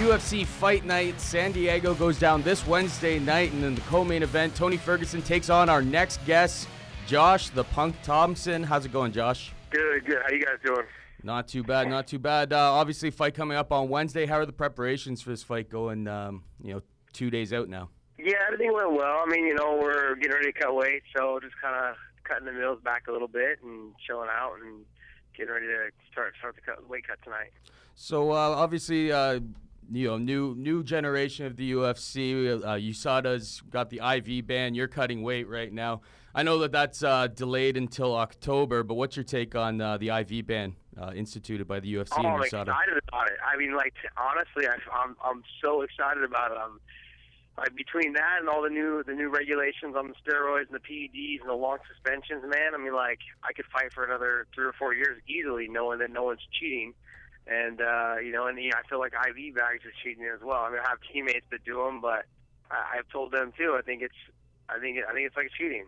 UFC Fight Night San Diego goes down this Wednesday night, and in the co-main event, Tony Ferguson takes on our next guest, Josh the Punk Thomson. How's it going, Josh? Good. How you guys doing? Not too bad. Obviously, fight coming up on Wednesday. How are the preparations for this fight going, 2 days out now? Yeah, everything went well. I mean, we're getting ready to cut weight, so just kind of cutting the meals back a little bit and chilling out and getting ready to start the weight cut tonight. So, obviously, new generation of the UFC. USADA's got the IV ban. You're cutting weight right now. I know that's delayed until October, but what's your take on the IV ban instituted by the UFC and I'm USADA? excited about it. I mean, honestly, I'm so excited about it. Between that and all the new regulations on the steroids and the PEDs and the long suspensions, man. I mean, I could fight for another 3 or 4 years easily, knowing that no one's cheating. And I feel like IV bags are cheating as well. I mean, I have teammates that do them, but I've told them too. I think it's like cheating.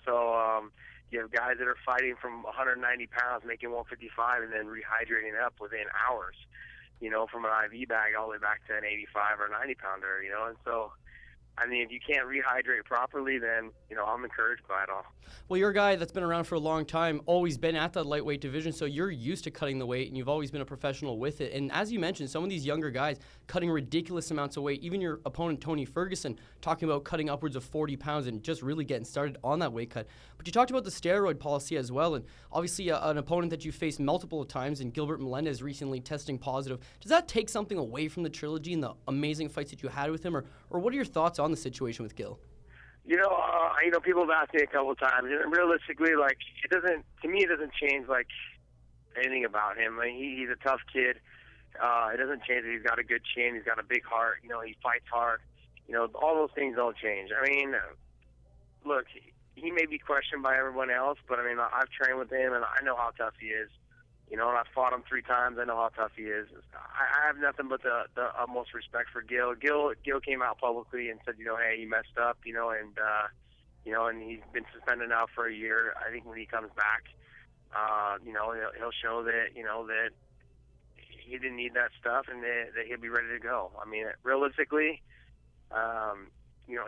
So you have guys that are fighting from 190 pounds, making 155, and then rehydrating up within hours. From an IV bag all the way back to an 85 or 90 pounder. And so, I mean, if you can't rehydrate properly, then, I'm encouraged by it all. Well, you're a guy that's been around for a long time, always been at that lightweight division, so you're used to cutting the weight, and you've always been a professional with it. And as you mentioned, some of these younger guys cutting ridiculous amounts of weight, even your opponent, Tony Ferguson, talking about cutting upwards of 40 pounds and just really getting started on that weight cut. But you talked about the steroid policy as well, and obviously an opponent that you faced multiple times, and Gilbert Melendez recently testing positive. Does that take something away from the trilogy and the amazing fights that you had with him, or what are your thoughts on the situation with Gil? People have asked me a couple of times, and realistically, it doesn't change anything about him. I mean, he's a tough kid. It doesn't change that he's got a good chin, he's got a big heart. He fights hard. All those things don't change. I mean, look, he may be questioned by everyone else, but I mean, I've trained with him, and I know how tough he is. And I've fought him 3 times. I know how tough he is. I have nothing but the utmost respect for Gil. Gil came out publicly and said, hey, he messed up, and he's been suspended now for a year. I think when he comes back, he'll show that, that he didn't need that stuff and that he'll be ready to go. I mean, realistically, a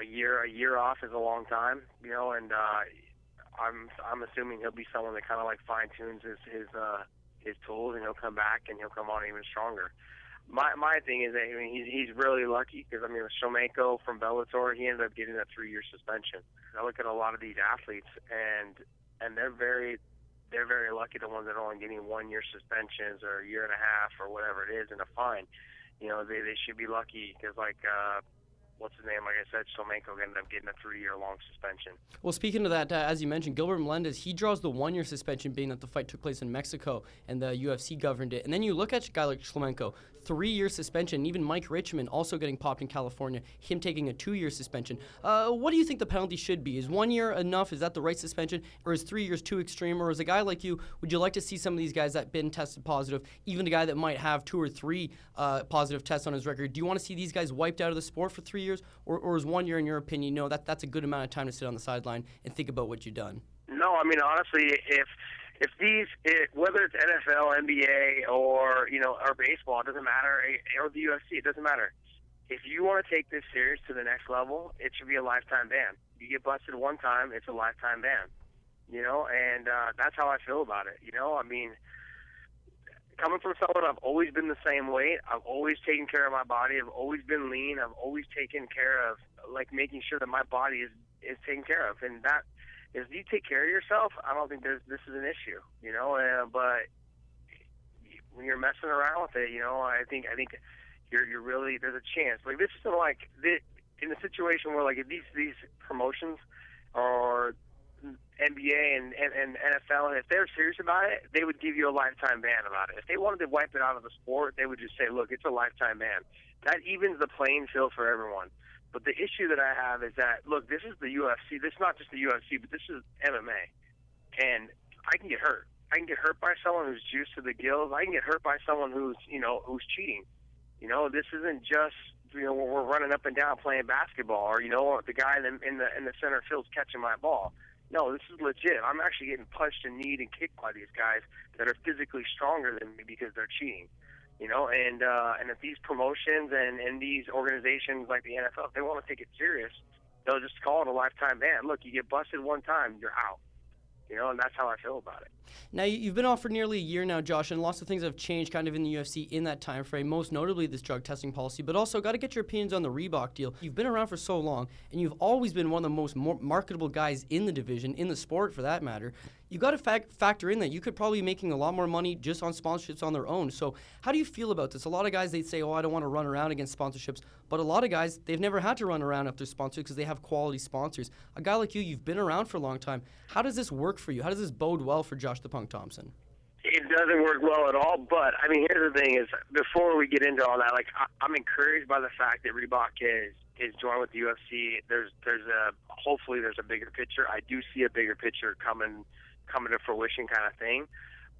year off is a long time, and I'm assuming he'll be someone that kind of fine tunes his tools, and he'll come back and he'll come on even stronger. My thing is that he's really lucky because with Shomenko from Bellator, he ended up getting a 3-year suspension. I look at a lot of these athletes, and they're very lucky, the ones that are only getting 1-year suspensions or a year and a half or whatever it is in a fine. They should be lucky because what's his name? Like I said, Shomenko ended up getting a 3-year long suspension. Well, speaking of that, as you mentioned, Gilbert Melendez, he draws the 1-year suspension, being that the fight took place in Mexico and the UFC governed it. And then you look at a guy like Shomenko, 3-year suspension. And even Mike Richmond also getting popped in California, him taking a 2-year suspension. What do you think the penalty should be? Is 1 year enough? Is that the right suspension? Or is 3 years too extreme? Or as a guy like you, would you like to see some of these guys that been tested positive, even a guy that might have 2 or 3 positive tests on his record? Do you want to see these guys wiped out of the sport for 3 years? Or is 1 year, in your opinion, that's a good amount of time to sit on the sideline and think about what you've done? No, I mean, honestly, whether it's NFL, NBA, or baseball, it doesn't matter, or the UFC, it doesn't matter. If you want to take this series to the next level, it should be a lifetime ban. You get busted one time, it's a lifetime ban. And that's how I feel about it. I mean, coming from someone, I've always been the same weight. I've always taken care of my body. I've always been lean. I've always taken care of, making sure that my body is taken care of. And that, if you take care of yourself, I don't think this is an issue, but when you're messing around with it, I think you're really, there's a chance. This isn't in a situation where, if these promotions or NBA and NFL, and if they're serious about it, they would give you a lifetime ban about it. If they wanted to wipe it out of the sport, they would just say, look, it's a lifetime ban. That evens the playing field for everyone. But the issue that I have is that, look, this is the UFC. This is not just the UFC, but this is MMA. And I can get hurt. I can get hurt by someone who's juiced to the gills. I can get hurt by someone who's cheating. This isn't just, we're running up and down playing basketball, or, the guy in the center field's catching my ball. No, this is legit. I'm actually getting punched and kneed and kicked by these guys that are physically stronger than me because they're cheating. And if these promotions and these organizations like the NFL, if they want to take it serious, they'll just call it a lifetime ban. Look, you get busted one time, you're out. And that's how I feel about it. Now, you've been off for nearly a year now, Josh, and lots of things have changed kind of in the UFC in that time frame, most notably this drug testing policy, but also got to get your opinions on the Reebok deal. You've been around for so long, and you've always been one of the most marketable guys in the division, in the sport for that matter. You got to factor in that you could probably be making a lot more money just on sponsorships on their own. So how do you feel about this? A lot of guys, they'd say, I don't want to run around against sponsorships. But a lot of guys, they've never had to run around after sponsors because they have quality sponsors. A guy like you, you've been around for a long time. How does this work for you? How does this bode well for Josh the Punk Thomson? It doesn't work well at all, but, here's the thing is, before we get into all that, I'm encouraged by the fact that Reebok is joined with the UFC. Hopefully there's a bigger picture. I do see a bigger picture coming to fruition kind of thing.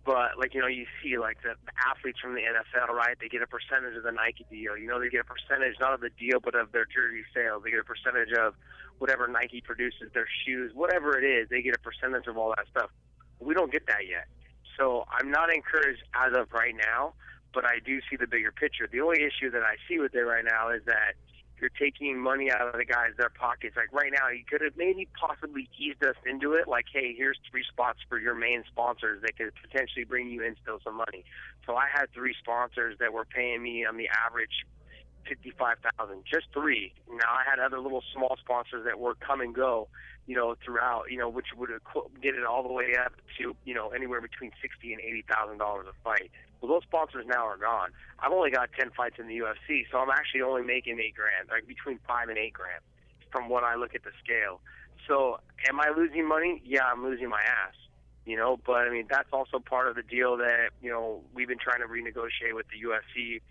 But, you see, the athletes from the NFL, right, they get a percentage of the Nike deal. They get a percentage, not of the deal, but of their jersey sales. They get a percentage of whatever Nike produces, their shoes, whatever it is, they get a percentage of all that stuff. We don't get that yet. So I'm not encouraged as of right now, but I do see the bigger picture. The only issue that I see with it right now is that you're taking money out of the guys' their pockets. Like right now, you could have maybe possibly eased us into it. Like, hey, here's 3 spots for your main sponsors that could potentially bring you in still some money. So I had 3 sponsors that were paying me on the average $55,000, just 3. Now I had other little small sponsors that were come and go, throughout, which would get it all the way up to, anywhere between $60,000 and $80,000 a fight. Well, those sponsors now are gone. I've only got 10 fights in the UFC, so I'm actually only making $8,000, like between $5,000 and $8,000, from what I look at the scale. So, am I losing money? Yeah, I'm losing my ass. But that's also part of the deal that we've been trying to renegotiate with the UFC.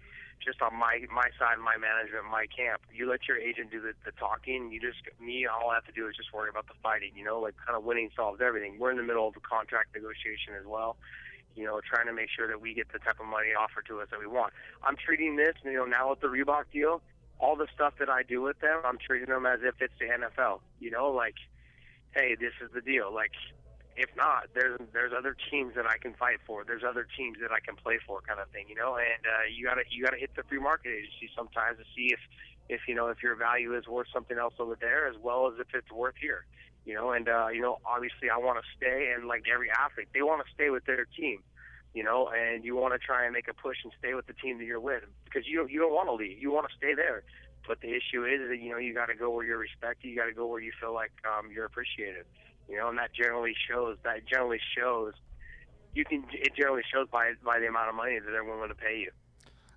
Just on my side, my management, my camp. You let your agent do the talking. All I have to do is just worry about the fighting. Kind of winning solves everything. We're in the middle of a contract negotiation as well. Trying to make sure that we get the type of money offered to us that we want. I'm treating this, now with the Reebok deal, all the stuff that I do with them, I'm treating them as if it's the NFL. Hey, this is the deal. If not, there's other teams that I can fight for. There's other teams that I can play for, kind of thing, And you gotta hit the free market agency sometimes to see if your value is worth something else over there, as well as if it's worth here. Obviously I want to stay, and like every athlete, they want to stay with their team. And you want to try and make a push and stay with the team that you're with, because you don't want to leave. You want to stay there. But the issue is that you got to go where you're respected. You got to go where you feel like you're appreciated. And that generally shows. It generally shows by the amount of money that they're willing to pay you.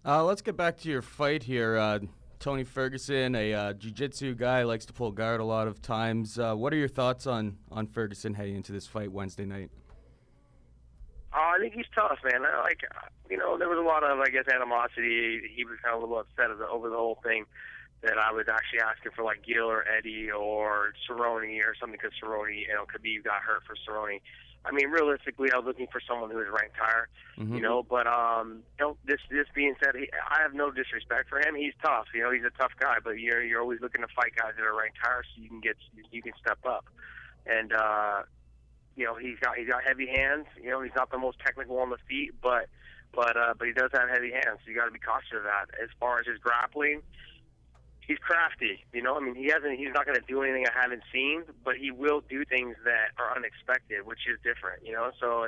Let's get back to your fight here. Tony Ferguson, a jiu-jitsu guy, likes to pull guard a lot of times. What are your thoughts on Ferguson heading into this fight Wednesday night? I think he's tough, man. There was a lot of, animosity. He was kind of a little upset over the whole thing, that I was actually asking for Gil or Eddie or Cerrone or something, because Cerrone, Khabib got hurt for Cerrone. Realistically, I was looking for someone who was ranked higher, But this being said, I have no disrespect for him. He's tough, he's a tough guy. But you're always looking to fight guys that are ranked higher, so you can step up. And he's got heavy hands. He's not the most technical on the feet, but he does have heavy hands. So you got to be cautious of that. As far as his grappling, he's crafty, he's not going to do anything I haven't seen, but he will do things that are unexpected, which is different, so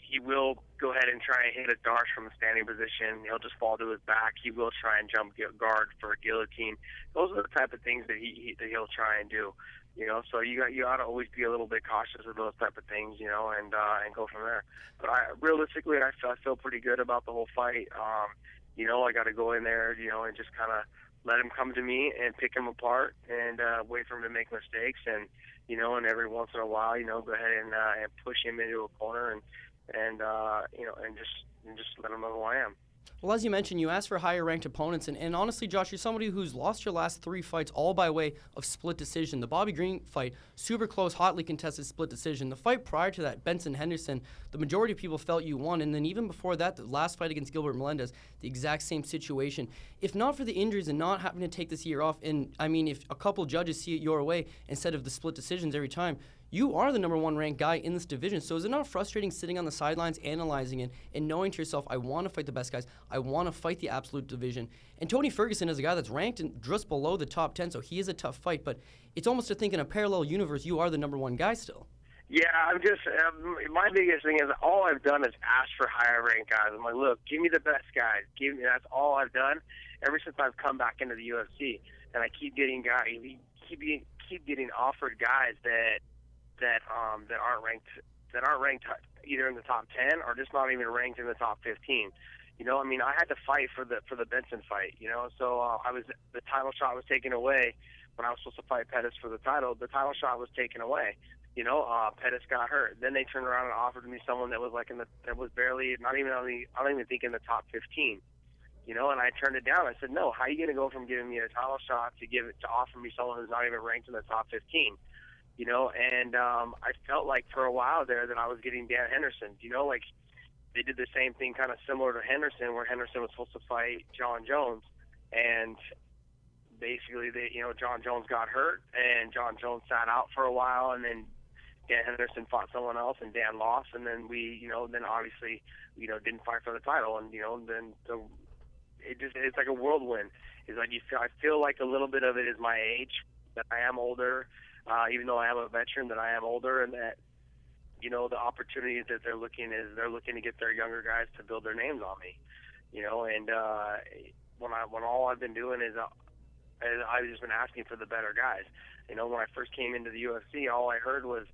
he will go ahead and try and hit a darsh from a standing position. He'll just fall to his back. He will try and jump guard for a guillotine. Those are the type of things that he'll try and do, so you ought to always be a little bit cautious of those type of things, and go from there. But realistically, I feel pretty good about the whole fight. I got to go in there, and just kind of let him come to me and pick him apart, and wait for him to make mistakes, and and every once in a while, go ahead and push him into a corner, and just let him know who I am. Well, as you mentioned, you asked for higher-ranked opponents, and honestly, Josh, you're somebody who's lost your last 3 fights all by way of split decision. The Bobby Green fight, super close, hotly contested split decision. The fight prior to that, Benson Henderson, the majority of people felt you won, and then even before that, the last fight against Gilbert Melendez, the exact same situation. If not for the injuries and not having to take this year off, and if a couple judges see it your way instead of the split decisions every time, you are the number 1 ranked guy in this division. So is it not frustrating sitting on the sidelines, analyzing it, and knowing to yourself, I want to fight the best guys. I want to fight the absolute division. And Tony Ferguson is a guy that's ranked just below the top 10, so he is a tough fight. But it's almost to think in a parallel universe, you are the number 1 guy still. Yeah, I'm just, my biggest thing is all I've done is ask for higher ranked guys. I'm like, look, give me the best guys. That's all I've done ever since I've come back into the UFC. And I keep getting guys, keep getting offered guys that aren't ranked either in the top 10 or just not even ranked in the top 15. You know, I mean, I had to fight for the Benson fight, you know, so the title shot was taken away when I was supposed to fight Pettis for the title. The title shot was taken away. You know, Pettis got hurt. Then they turned around and offered me someone that was like that was barely, not even on the, I don't even think in the top 15. You know, and I turned it down. I said, no, how are you going to go from giving me a title shot to offer me someone who's not even ranked in the top 15? You know, and I felt like for a while there that I was getting Dan Henderson. You know, like they did the same thing kind of similar to Henderson, where Henderson was supposed to fight John Jones, and basically John Jones got hurt, and John Jones sat out for a while, and then Dan Henderson fought someone else, and Dan lost, and then then obviously, didn't fight for the title, and then it's like a whirlwind. It's like I feel like a little bit of it is my age, that I am older, even though I am a veteran, that I am older, and that the opportunities that they're looking to get their younger guys to build their names on me, and when all I've been doing is I've just been asking for the better guys. When I first came into the UFC, all I heard was,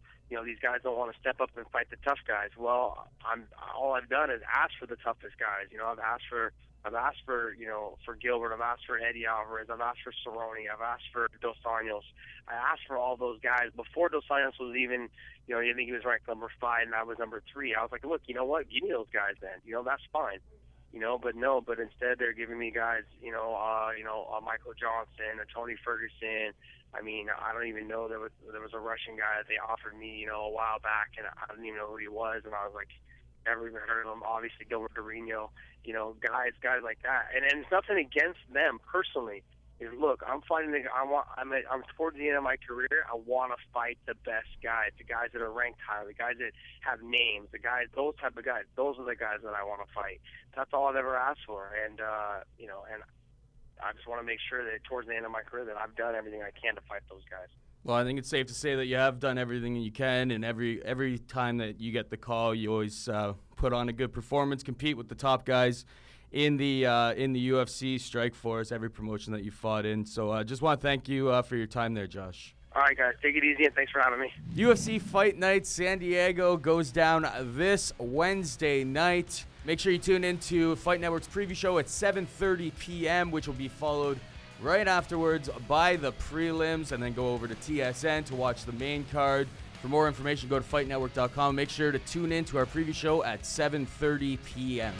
these guys don't want to step up and fight the tough guys. Well, all I've done is ask for the toughest guys. I've asked for Gilbert, I've asked for Eddie Alvarez, I've asked for Cerrone, I've asked for Dos Anjos. I asked for all those guys before Dos Anjos was even, I think he was ranked number 5 and I was number 3. I was like, look, you know what? Give me those guys then. That's fine. But instead they're giving me guys, Michael Johnson, a Tony Ferguson. I mean, I don't even know there was a Russian guy that they offered me, a while back, and I didn't even know who he was, and I was like, never even heard of him. Obviously, Gilbert Melendez, guys like that, and it's nothing against them personally. Look, I'm towards the end of my career. I want to fight the best guys, the guys that are ranked high, the guys that have names, those type of guys. Those are the guys that I want to fight. That's all I've ever asked for, and and I just want to make sure that towards the end of my career that I've done everything I can to fight those guys. Well, I think it's safe to say that you have done everything you can, and every time that you get the call, you always put on a good performance, compete with the top guys in the UFC, Strikeforce, every promotion that you fought in. So I just want to thank you for your time there, Josh. All right, guys, take it easy, and thanks for having me. UFC Fight Night San Diego goes down this Wednesday night. Make sure you tune into Fight Network's preview show at 7:30 p.m., which will be followed right afterwards by the prelims, and then go over to TSN to watch the main card. For more information, go to fightnetwork.com. Make sure to tune in to our preview show at 7:30 p.m.